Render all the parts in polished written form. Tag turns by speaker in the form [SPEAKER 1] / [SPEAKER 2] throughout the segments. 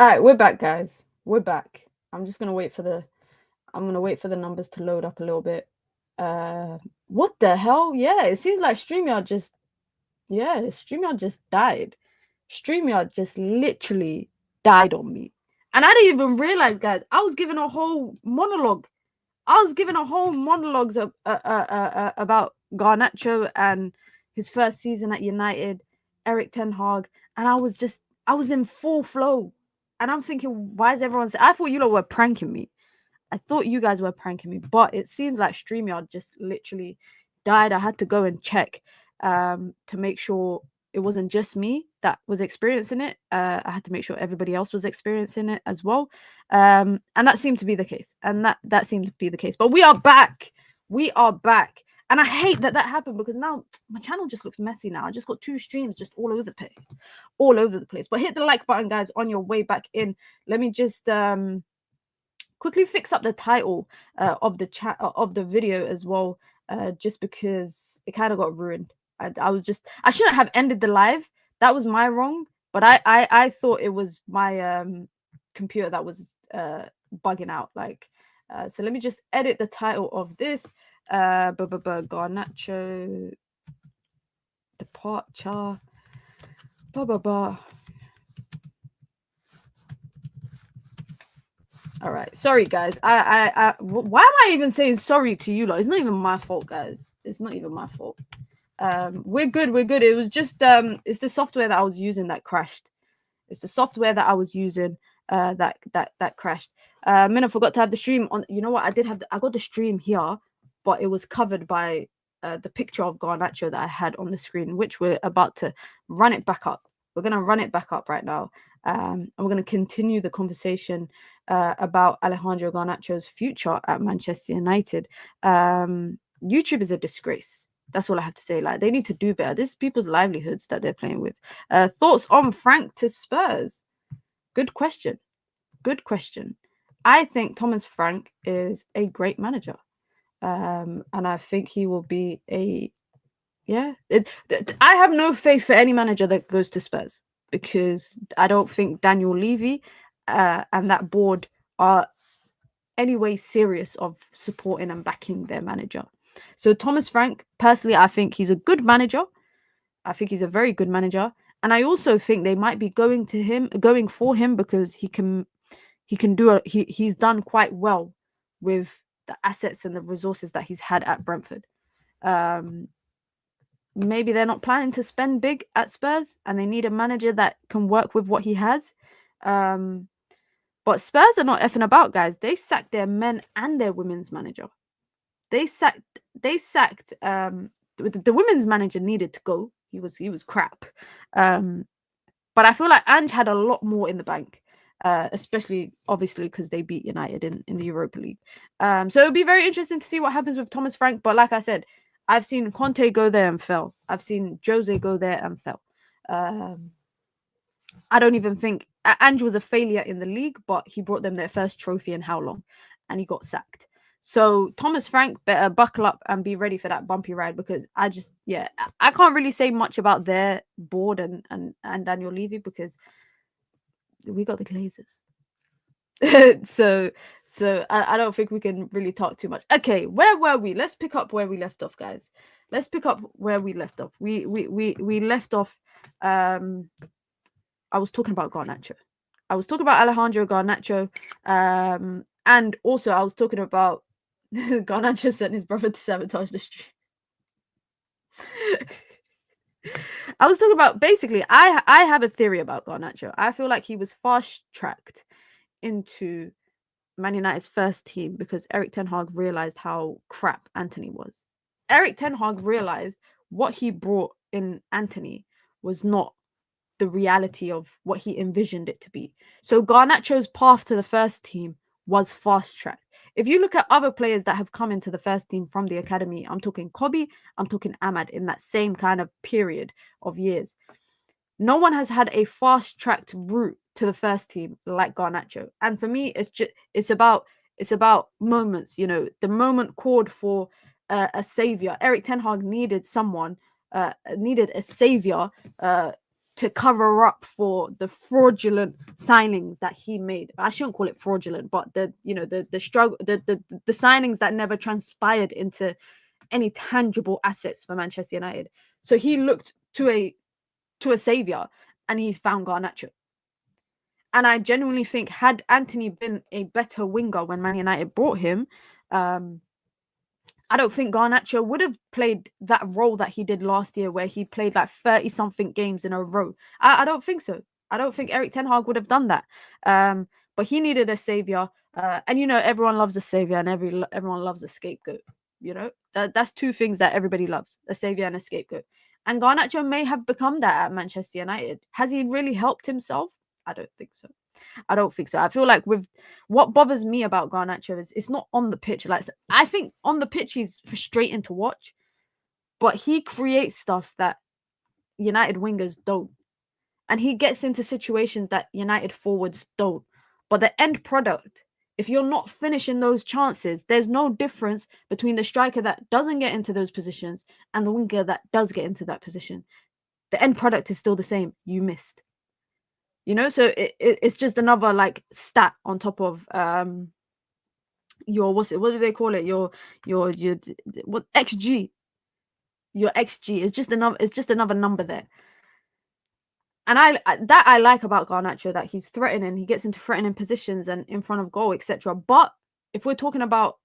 [SPEAKER 1] All right, we're back, guys. We're back. I'm gonna wait for the numbers to load up a little bit. What the hell? Yeah, it seems like StreamYard just died. StreamYard just literally died on me. And I didn't even realize, guys, I was given a whole monologue. About Garnacho and his first season at United, Erik ten Hag, and I was in full flow. And I'm thinking, why is everyone I thought you lot were pranking me. I thought you guys were pranking me, but it seems like StreamYard just literally died. I had to go and check to make sure it wasn't just me that was experiencing it. I had to make sure everybody else was experiencing it as well. And that seemed to be the case. But we are back. And I hate that happened, because now my channel just looks messy now. I just got 2 streams just all over the place. But hit the like button, guys, on your way back in. Let me just quickly fix up the title of the chat of the video as well, just because it kind of got ruined. I shouldn't have ended the live. That was my wrong, but I thought it was my computer that was bugging out. So let me just edit the title of this. Garnacho departure. All right, sorry guys. Why am I even saying sorry to you lot? It's not even my fault, guys. It's not even my fault. We're good. It was just it's the software that I was using that crashed. That crashed. I forgot to have the stream on. You know what? I got the stream here, but it was covered by the picture of Garnacho that I had on the screen, which we're about to run it back up. We're gonna run it back up right now. And we're going to continue the conversation about Alejandro Garnacho's future at Manchester United. YouTube is a disgrace. That's all I have to say. They need to do better. This is people's livelihoods that they're playing with. Thoughts on Frank to Spurs? Good question. I think Thomas Frank is a great manager. And I think he will be I have no faith for any manager that goes to Spurs, because I don't think Daniel Levy and that board are anyway serious of supporting and backing their manager. So Thomas Frank, personally, I think he's a good manager. I think he's a very good manager. And I also think they might be going for him because he's done quite well with the assets and the resources that he's had at Brentford. Maybe they're not planning to spend big at Spurs and they need a manager that can work with what he has. But Spurs are not effing about, guys. They sacked their men and their women's manager. They sacked the women's manager needed to go. He was crap. But I feel like Ange had a lot more in the bank, especially obviously because they beat United in the Europa League. So it'll be very interesting to see what happens with Thomas Frank. But like I said, I've seen Conte go there and fell. I've seen Jose go there and fell. I don't even think Ange was a failure in the league, but he brought them their first trophy in how long? And he got sacked. So Thomas Frank better buckle up and be ready for that bumpy ride, because I can't really say much about their board and Daniel Levy, because we got the Glazers. So I don't think we can really talk too much. Okay, where were we? Let's pick up where we left off, guys. Let's pick up where we left off. We left off. I was talking about Garnacho. I was talking about Alejandro Garnacho. And also I was talking about Garnacho sent his brother to sabotage the stream. I was talking about, basically, I have a theory about Garnacho. I feel like he was fast-tracked into Man United's first team because Erik ten Hag realized how crap Antony was. Erik ten Hag realized what he brought in Antony was not the reality of what he envisioned it to be. So Garnacho's path to the first team was fast-tracked. If you look at other players that have come into the first team from the academy, I'm talking Kobe, I'm talking Ahmad, in that same kind of period of years. No one has had a fast-tracked route to the first team like Garnacho. And for me, it's about moments. You know, the moment called for a savior. Erik ten Hag needed someone, needed a savior to cover up for the fraudulent signings that he made. I shouldn't call it fraudulent, but the struggle, the signings that never transpired into any tangible assets for Manchester United. So he looked to a savior, and he's found Garnacho. And I genuinely think, had Anthony been a better winger when Man United brought him, I don't think Garnacho would have played that role that he did last year, where he played like 30-something games in a row. I don't think so. I don't think Erik ten Hag would have done that. But he needed a savior. And, everyone loves a savior, and everyone loves a scapegoat. That's two things that everybody loves, a savior and a scapegoat. And Garnacho may have become that at Manchester United. Has he really helped himself? I don't think so. I feel like with what bothers me about Garnacho is it's not on the pitch. Like, I think on the pitch he's frustrating to watch, but he creates stuff that United wingers don't. And he gets into situations that United forwards don't. But the end product, if you're not finishing those chances, there's no difference between the striker that doesn't get into those positions and the winger that does get into that position. The end product is still the same. You missed. So it's just another like stat on top of your what do they call it, your what XG, your XG is just another number there. And I like about Garnacho, that he's threatening, he gets into threatening positions and in front of goal, etc. But if we're talking about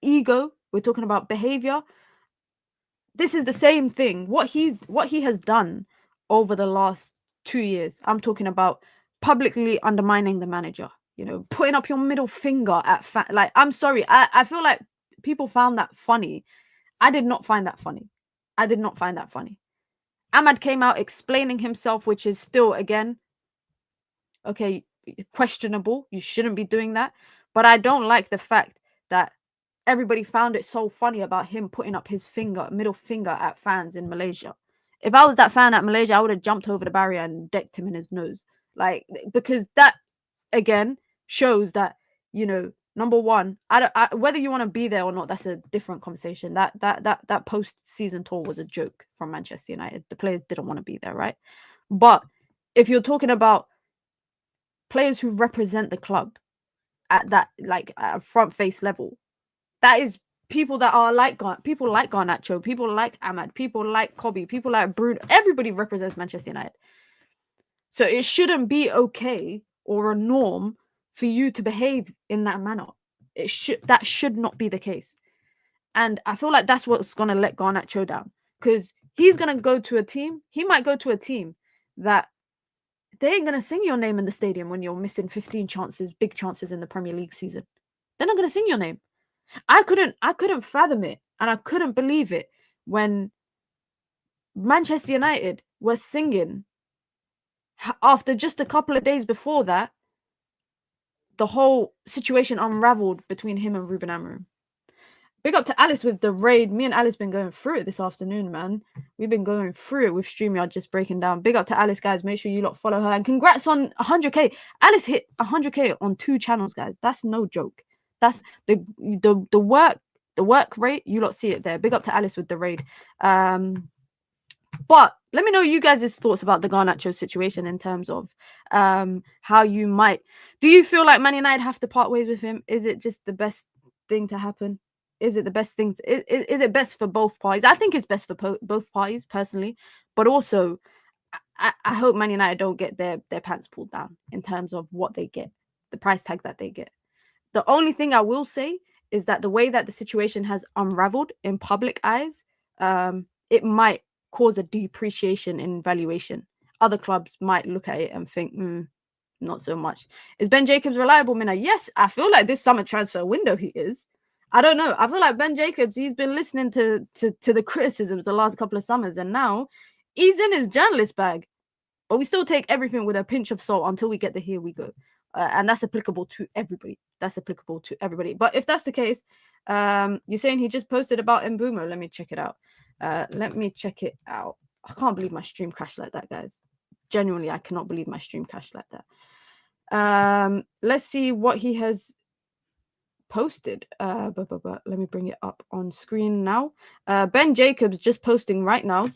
[SPEAKER 1] ego, we're talking about behavior, this is the same thing. What he has done over the last 2 years, I'm talking about publicly undermining the manager, putting up your middle finger at like, I'm sorry, I feel like people found that funny. I did not find that funny. Ahmad came out explaining himself, which is still, again, okay, questionable. You shouldn't be doing that. But I don't like the fact that everybody found it so funny about him putting up his middle finger at fans in Malaysia. If I was that fan at Malaysia, I would have jumped over the barrier and decked him in his nose. Like, because that, again, shows that, number one, whether you want to be there or not, that's a different conversation. That post-season tour was a joke from Manchester United. The players didn't want to be there, right? But if you're talking about players who represent the club at that, like, at front face level, that is people that are like people like Garnacho, people like Ahmad, people like Kobe, people like Bruno. Everybody represents Manchester United. So it shouldn't be okay or a norm for you to behave in that manner. That should not be the case. And I feel like that's what's going to let Garnacho down, because he's going to go to a team. He might go to a team that they ain't going to sing your name in the stadium when you're missing 15 chances, big chances in the Premier League season. They're not going to sing your name. I couldn't fathom it, and I couldn't believe it when Manchester United were singing after just a couple of days before that. The whole situation unraveled between him and Ruben Amorim. Big up to Alice with the raid. Me and Alice been going through it this afternoon, man. We've been going through it with StreamYard, just breaking down. Big up to Alice, guys. Make sure you lot follow her. And congrats on 100K. Alice hit 100K on 2 channels, guys. That's no joke. That's the work rate. You lot see it there. Big up to Alice with the raid. But let me know you guys' thoughts about the Garnacho situation in terms of how you might. Do you feel like Man United have to part ways with him? Is it just the best thing to happen? Is it the best thing? Is it best for both parties? I think it's best for both parties, personally. But also, I hope Man United don't get their pants pulled down in terms of what they get, the price tag that they get. The only thing I will say is that the way that the situation has unraveled in public eyes, it might cause a depreciation in valuation. Other clubs might look at it and think, not so much. Is Ben Jacobs reliable, Mina? Yes, I feel like this summer transfer window he is. I don't know. I feel like Ben Jacobs, he's been listening to the criticisms the last couple of summers, and now he's in his journalist bag. But we still take everything with a pinch of salt until we get the here we go. And that's applicable to everybody. But if that's the case, you're saying he just posted about Mbeumo. Let me check it out. I can't believe my stream crashed like that, guys. Genuinely, I cannot believe my stream crashed like that. Let's see what he has posted. Let me bring it up on screen now. Ben Jacobs just posting right now.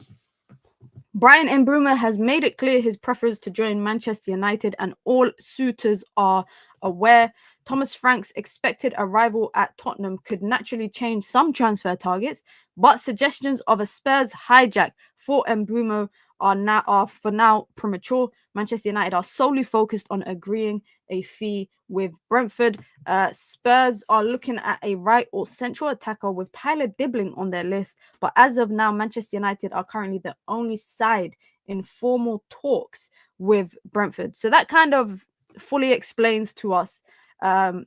[SPEAKER 1] Brian Mbeumo has made it clear his preference to join Manchester United, and all suitors are aware. Thomas Frank's expected arrival at Tottenham could naturally change some transfer targets, but suggestions of a Spurs hijack for Mbeumo are for now premature. Manchester United are solely focused on agreeing a fee with Brentford. Spurs are looking at a right or central attacker with Tyler Dibbling on their list, but as of now, Manchester United are currently the only side in formal talks with Brentford. So that kind of fully explains to us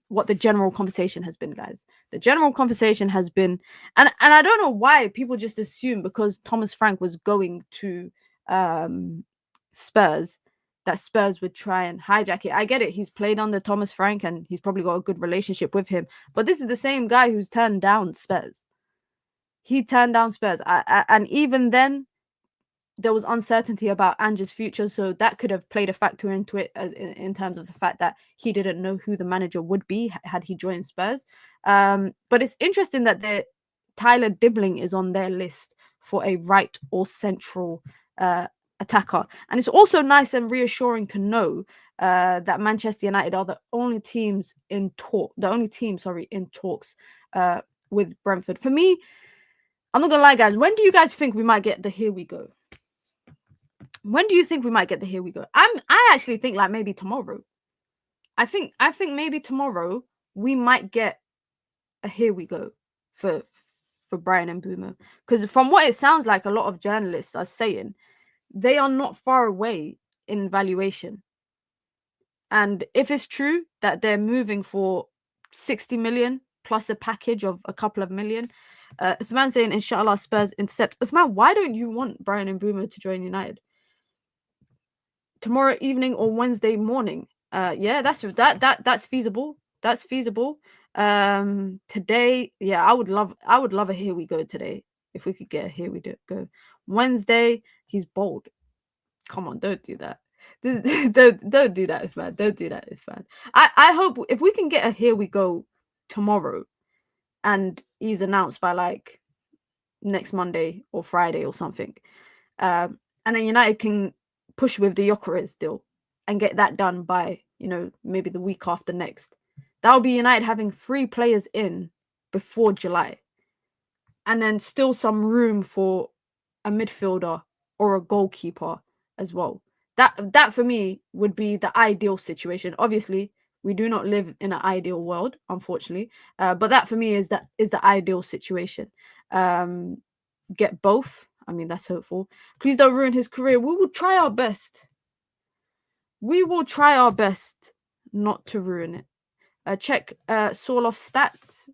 [SPEAKER 1] what the general conversation has been, guys. The general conversation has been, and I don't know why people just assume because Thomas Frank was going to Spurs that Spurs would try and hijack it. I get it. He's played under Thomas Frank and he's probably got a good relationship with him. But this is the same guy who's turned down Spurs. He turned down Spurs. And even then, there was uncertainty about Ange's future. So that could have played a factor into it in terms of the fact that he didn't know who the manager would be had he joined Spurs. But it's interesting that Tyler Dibbling is on their list for a right or central attacker. And it's also nice and reassuring to know that Manchester United are the only team in talks with Brentford. For me, I'm not gonna lie, guys. When do you guys think we might get the here we go? When do you think we might get the here we go? I actually think like maybe tomorrow. I think maybe tomorrow we might get a here we go for Brian Mbeumo. Because from what it sounds like, a lot of journalists are saying they are not far away in valuation. And if it's true that they're moving for 60 million plus a package of a couple of million, Uthman saying, inshallah, Spurs intercept. Uthman, why don't you want Brian Mbeumo to join United? Tomorrow evening or Wednesday morning? Yeah, that's feasible. That's feasible. Today, yeah, I would love a here we go today. If we could get a here we go. Wednesday, he's bold. Come on, don't do that. Don't do that, Uthman. Don't do that, Uthman. I hope if we can get a here we go tomorrow and he's announced by like next Monday or Friday or something. And then United can push with the Gyokeres deal and get that done by, maybe the week after next. That would be United having 3 players in before July. And then still some room for a midfielder or a goalkeeper as well. That for me would be the ideal situation. Obviously, we do not live in an ideal world, unfortunately. But that for me is the ideal situation. Get both. I mean, that's hopeful. Please don't ruin his career. We will try our best. We will try our best not to ruin it. Check Sorloth's stats.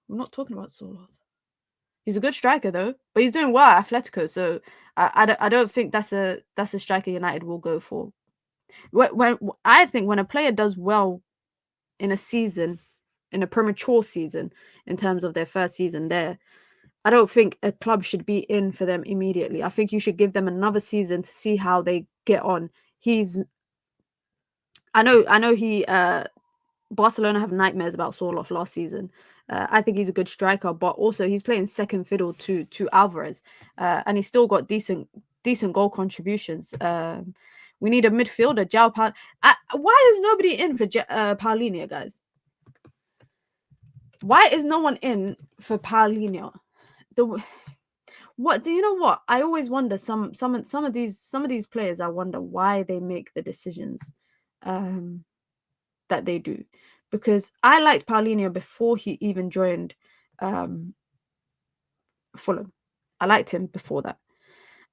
[SPEAKER 1] We're not talking about Sorloth. He's a good striker though, but he's doing well at Atletico. So I don't think that's a striker United will go for. I think when a player does well in a season, in a premature season, in terms of their first season there, I don't think a club should be in for them immediately. I think you should give them another season to see how they get on. I know he Barcelona have nightmares about Sorloth last season. I think he's a good striker, but also he's playing second fiddle to Alvarez, and he's still got decent goal contributions. We need a midfielder. Why is nobody in for Paulinho, guys? Why is no one in for Paulinho? What do you know? What I always wonder. Some of these players, I wonder why they make the decisions that they do. Because I liked Paulinho before he even joined Fulham. I liked him before that.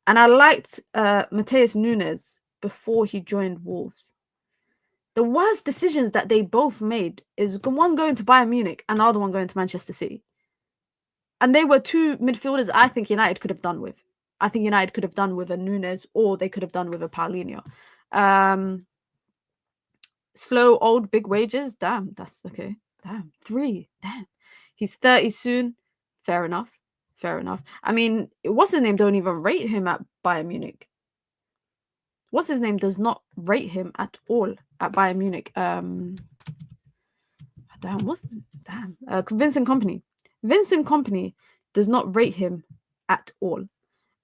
[SPEAKER 1] And I liked Matheus Nunes before he joined Wolves. The worst decisions that they both made is one going to Bayern Munich and the other one going to Manchester City. And they were 2 midfielders I think United could have done with. I think United could have done with a Nunes or they could have done with a Paulinho. Slow, old, big wages. Damn, that's okay. Damn, 3. Damn. He's 30 soon. Fair enough. I mean, what's his name? Don't even rate him at Bayern Munich. What's his name? Does not rate him at all at Bayern Munich. Vincent Kompany. Vincent Kompany does not rate him at all.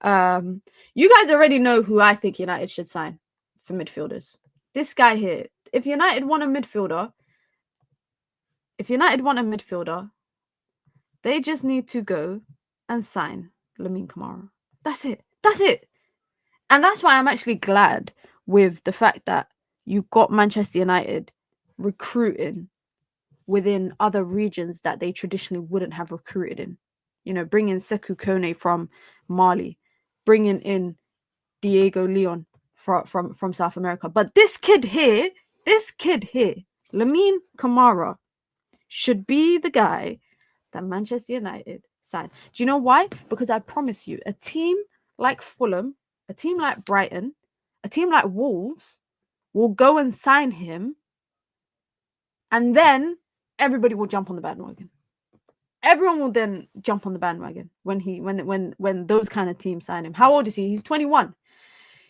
[SPEAKER 1] You guys already know who I think United should sign for midfielders. This guy here. If United want a midfielder, they just need to go and sign Lamine Kamara. That's it. And that's why I'm actually glad with the fact that you got Manchester United recruiting within other regions that they traditionally wouldn't have recruited in. You know, bringing Sekou Kone from Mali, bringing in Diego Leon from South America. But this kid here, Lamine Kamara, should be the guy that Manchester United signed. Do you know why? Because I promise you, a team like Fulham, a team like Brighton, a team like Wolves will go and sign him, and then everybody will jump on the bandwagon. Everyone will then jump on the bandwagon when those kind of teams sign him. How old is he? He's 21.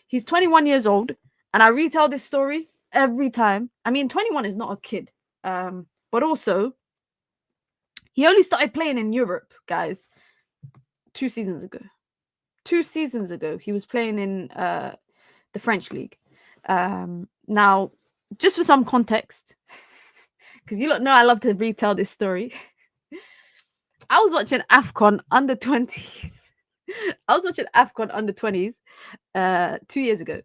[SPEAKER 1] He's 21 years old, and I retell this story every time. I mean, 21 is not a kid, but also he only started playing in Europe, guys, 2 seasons ago. 2 seasons ago, he was playing in the French league. Now, just for some context, because you lot know I love to retell this story. I was watching AFCON under 20s. I was watching AFCON under 20s 2 years ago,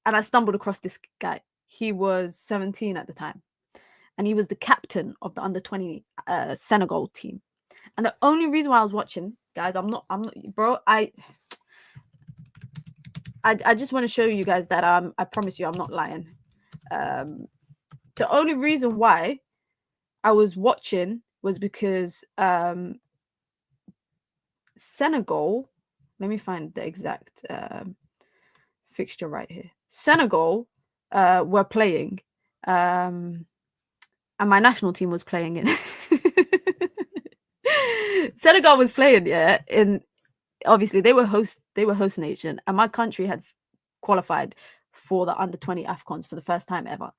[SPEAKER 1] and I stumbled across this guy. He was 17 at the time, and he was the captain of the under 20 Senegal team. And the only reason why I was watching, guys, I'm not, bro. I just want to show you guys that I promise you, I'm not lying. The only reason why I was watching was because Senegal. Let me find the exact fixture right here. Senegal were playing, and my national team was playing in. Senegal was playing, yeah. In obviously they were host nation, and my country had qualified for the under 20 AFCONs for the first time ever.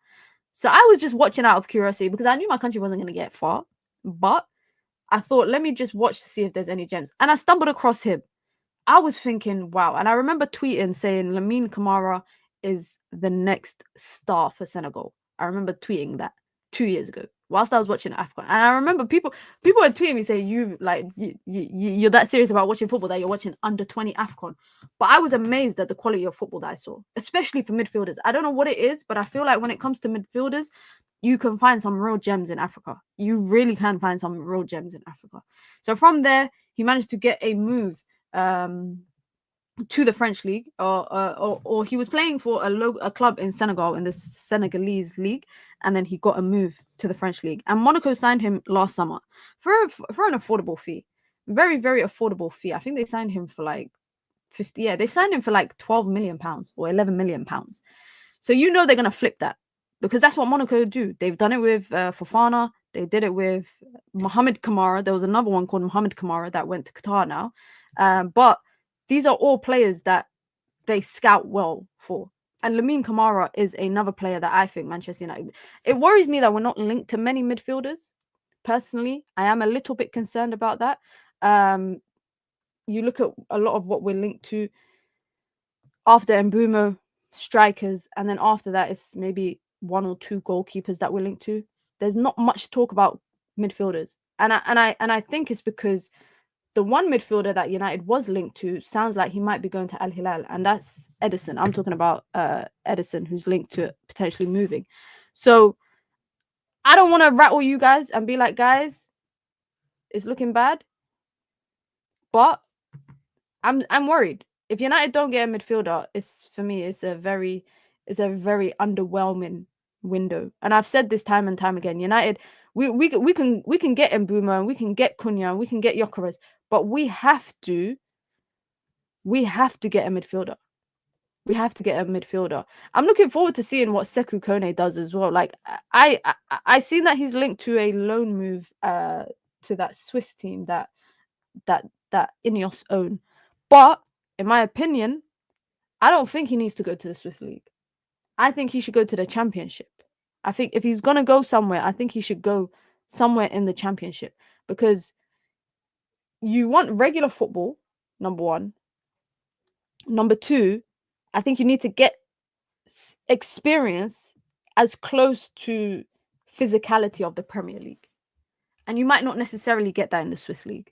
[SPEAKER 1] So I was just watching out of curiosity because I knew my country wasn't going to get far, but I thought, let me just watch to see if there's any gems. And I stumbled across him. I was thinking, wow. And I remember tweeting saying Lamine Kamara is the next star for Senegal. I remember tweeting that 2 years ago whilst I was watching AFCON. And I remember people were tweeting me saying, you're that serious about watching football that you're watching under 20 AFCON. But I was amazed at the quality of football that I saw, especially for midfielders. I don't know what it is, but I feel like when it comes to midfielders, you can find some real gems in Africa. You really can find some real gems in Africa. So from there, he managed to get a move to the French league, or he was playing for a club in Senegal in the Senegalese league, and then he got a move to the French league. And Monaco signed him last summer for an affordable fee, very, very affordable fee. I think they signed him for like 50. Yeah, they signed him for like 12 million pounds or 11 million pounds. So you know they're gonna flip that, because that's what Monaco do. They've done it with Fofana. They did it with Mohamed Kamara. There was another one called Mohamed Kamara that went to Qatar now. But these are all players that they scout well for. And Lamine Kamara is another player that I think Manchester United... It worries me that we're not linked to many midfielders. Personally, I am a little bit concerned about that. You look at a lot of what we're linked to after Mbeumo, strikers, and then after that it's maybe 1 or 2 goalkeepers that we're linked to. There's not much talk about midfielders, and I think it's because the one midfielder that United was linked to sounds like he might be going to Al-Hilal, and that's Edison. I'm talking about Edison, who's linked to potentially moving. So I don't want to rattle you guys and be like, guys, it's looking bad, but I'm worried. If United don't get a midfielder, it's a very underwhelming window. And I've said this time and time again. United, we can get Mbeumo, and we can get Cunha, and we can get Gyokeres, but we have to get a midfielder. We have to get a midfielder. I'm looking forward to seeing what Sekou Kone does as well. Like I seen that he's linked to a loan move to that Swiss team that Ineos own. But in my opinion, I don't think he needs to go to the Swiss league. I think he should go to the Championship. I think if he's going to go somewhere, I think he should go somewhere in the Championship, because you want regular football, number one. Number two, I think you need to get experience as close to physicality of the Premier League. And you might not necessarily get that in the Swiss league,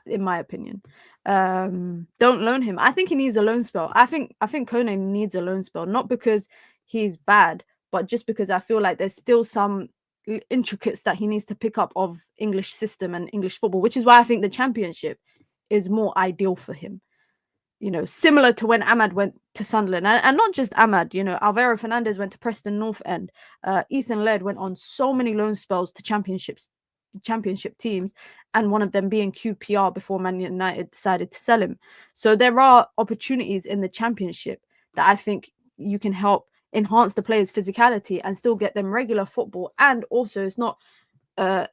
[SPEAKER 1] in my opinion. Don't loan him. I think he needs a loan spell. I think Kone needs a loan spell, not because he's bad, but just because I feel like there's still some intricates that he needs to pick up of English system and English football, which is why I think the Championship is more ideal for him. You know, similar to when Ahmad went to Sunderland, and not just Ahmad, you know, Alvaro Fernandez went to Preston North End. Ethan Laird went on so many loan spells to championship teams, and one of them being QPR before Man United decided to sell him. So there are opportunities in the Championship that I think you can help enhance the players' physicality and still get them regular football. And also, it's not a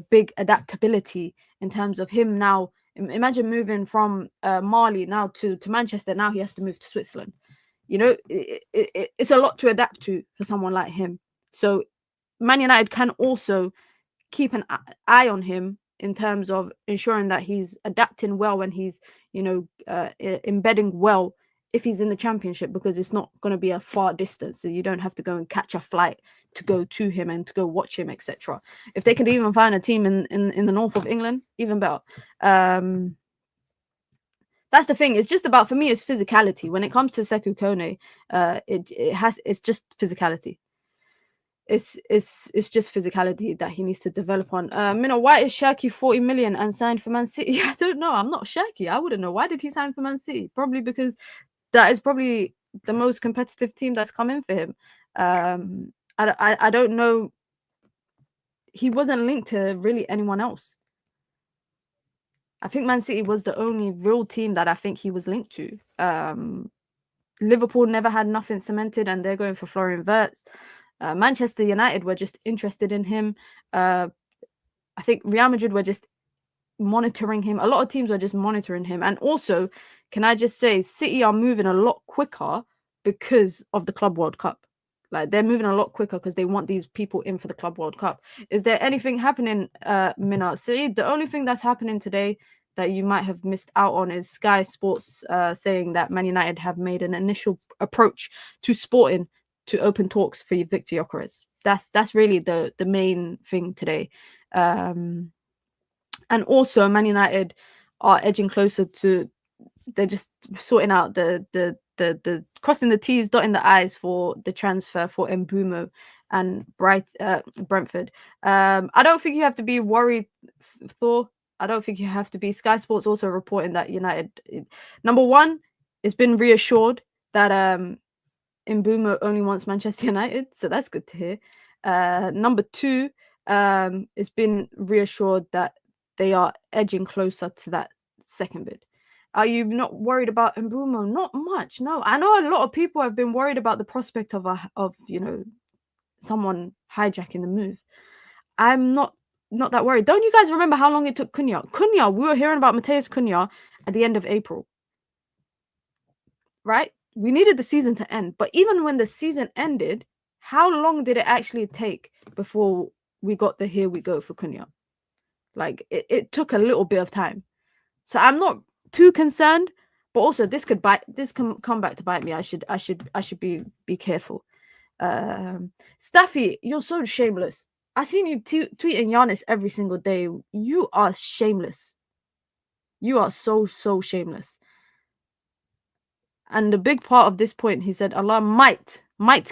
[SPEAKER 1] big adaptability in terms of him now. Imagine moving from Mali now to Manchester. Now he has to move to Switzerland. You know, it's a lot to adapt to for someone like him. So Man United can also keep an eye on him in terms of ensuring that he's adapting well when he's, you know, embedding well if he's in the Championship, because it's not going to be a far distance. So you don't have to go and catch a flight to go to him and to go watch him, etc. If they could even find a team in the north of England, even better. That's the thing. It's just about, for me, it's physicality. When it comes to Sekou Kone, it's just physicality. It's just physicality that he needs to develop on. Why is Shirky 40 million and signed for Man City? I don't know. I'm not Shirky. I wouldn't know. Why did he sign for Man City? Probably because that is probably the most competitive team that's come in for him. I don't know. He wasn't linked to really anyone else. I think Man City was the only real team that I think he was linked to. Liverpool never had nothing cemented, and they're going for Florian Wirtz. Manchester United were just interested in him. I think Real Madrid were just monitoring him. A lot of teams were just monitoring him. And also, can I just say, City are moving a lot quicker because of the Club World Cup. Like, they're moving a lot quicker because they want these people in for the Club World Cup. Is there anything happening, Mina? See, the only thing that's happening today that you might have missed out on is Sky Sports saying that Man United have made an initial approach to Sporting to open talks for Victor Gyokeres. That's really the main thing today. And also, Man United are edging closer to. They're just sorting out the crossing the T's, dotting the I's for the transfer for Mbeumo and Brentford. I don't think you have to be worried, Thor. I don't think you have to be. Sky Sports also reporting that United, number one, it's been reassured that Mbeumo only wants Manchester United, so that's good to hear. Number two, it's been reassured that they are edging closer to that second bid. Are you not worried about Mbeumo? Not much, no. I know a lot of people have been worried about the prospect of someone hijacking the move. I'm not that worried. Don't you guys remember how long it took Cunha? We were hearing about Mateus Cunha at the end of April, right? We needed the season to end, but even when the season ended, how long did it actually take before we got the here we go for Cunha? Like, it took a little bit of time. So I'm not too concerned, but also this can come back to bite me. I should be careful. Staffy, you're so shameless. I seen you tweeting Giannis every single day. You are shameless. You are so shameless. And the big part of this point, he said, Allah might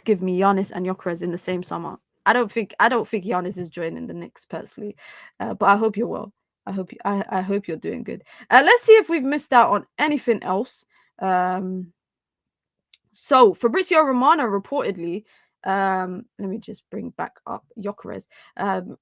[SPEAKER 1] give me Giannis and Gyokeres in the same summer. I don't think Giannis is joining the Knicks personally, but I hope you're well. I hope you're doing good. Let's see if we've missed out on anything else. So Fabrizio Romano reportedly, let me just bring back up Gyokeres.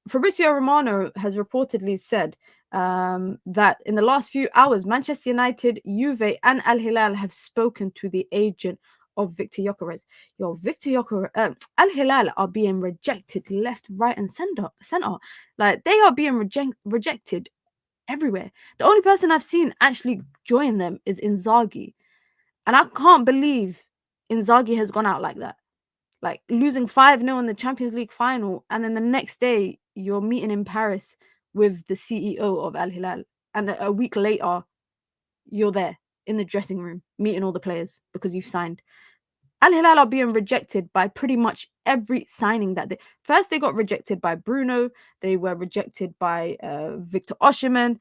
[SPEAKER 1] Fabrizio Romano has reportedly said that in the last few hours, Manchester United, Juve, and Al-Hilal have spoken to the agent of Victor Gyokeres. Victor Gyokeres, Al-Hilal are being rejected left, right, and center. Like, they are being rejected everywhere. The only person I've seen actually join them is Inzaghi, and I can't believe Inzaghi has gone out like that. Like, losing 5-0 in the Champions League final, and then the next day you're meeting in Paris with the CEO of Al-Hilal, and a week later you're there in the dressing room, meeting all the players because you've signed. Al-Hilal are being rejected by pretty much every signing that they got rejected by Bruno. They were rejected by Victor Osimhen.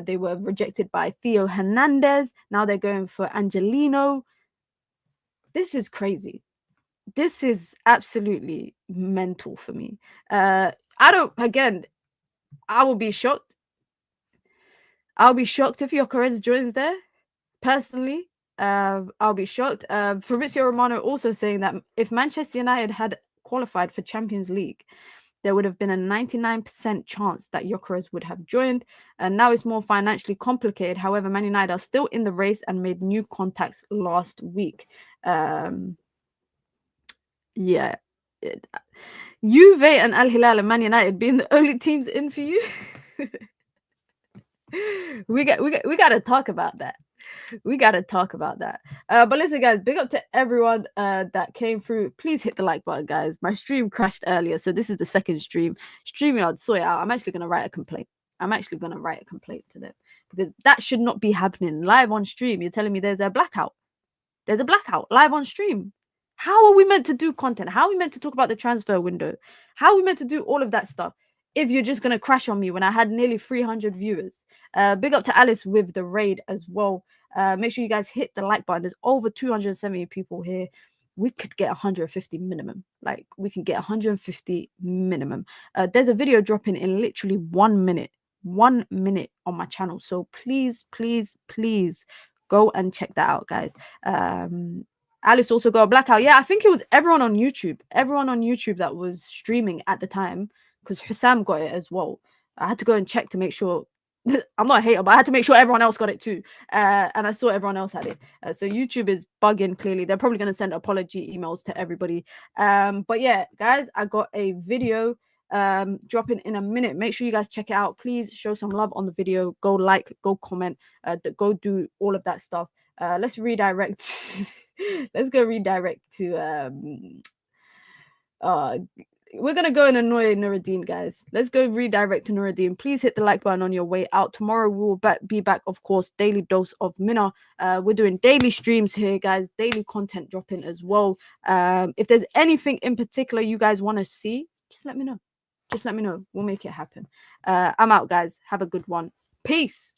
[SPEAKER 1] They were rejected by Theo Hernandez. Now they're going for Angelino. This is crazy. This is absolutely mental for me. I will be shocked. I'll be shocked if Gyokeres joins there, personally. I'll be shocked. Fabrizio Romano also saying that if Manchester United had qualified for Champions League, there would have been a 99% chance that Gyokeres would have joined. And now it's more financially complicated. However, Man United are still in the race and made new contacts last week. Yeah. Juve and Al-Hilal and Man United being the only teams in for you. we got to talk about that. We got to talk about that. But listen, guys, big up to everyone that came through. Please hit the like button, guys. My stream crashed earlier, so this is the second stream. StreamYard, sort it out. I'm actually going to write a complaint. To them because that should not be happening live on stream. You're telling me there's a blackout. There's a blackout live on stream. How are we meant to do content? How are we meant to talk about the transfer window? How are we meant to do all of that stuff if you're just going to crash on me when I had nearly 300 viewers? Big up to Alice with the raid as well. Make sure you guys hit the like button. There's over 270 people here. We could get 150 minimum. Like, we can get 150 minimum. There's a video dropping in literally 1 minute. 1 minute on my channel. So please, please, please go and check that out, guys. Alice also got a blackout. Yeah, I think it was everyone on YouTube. Everyone on YouTube that was streaming at the time, because Hussam got it as well. I had to go and check to make sure. I'm not a hater, but I had to make sure everyone else got it too. And I saw everyone else had it. So YouTube is bugging, clearly. They're probably going to send apology emails to everybody. But yeah, guys, I got a video dropping in a minute. Make sure you guys check it out. Please show some love on the video. Go like, go comment, go do all of that stuff. Let's redirect. Let's go redirect to we're gonna go and annoy Nuruddin, guys. Let's go redirect to Nuruddin. Please hit the like button on your way out. Tomorrow we will be back, of course, daily dose of Mina. We're doing daily streams here, guys. Daily content dropping as well. If there's anything in particular you guys want to see, just let me know. We'll make it happen. I'm out, guys. Have a good one. Peace.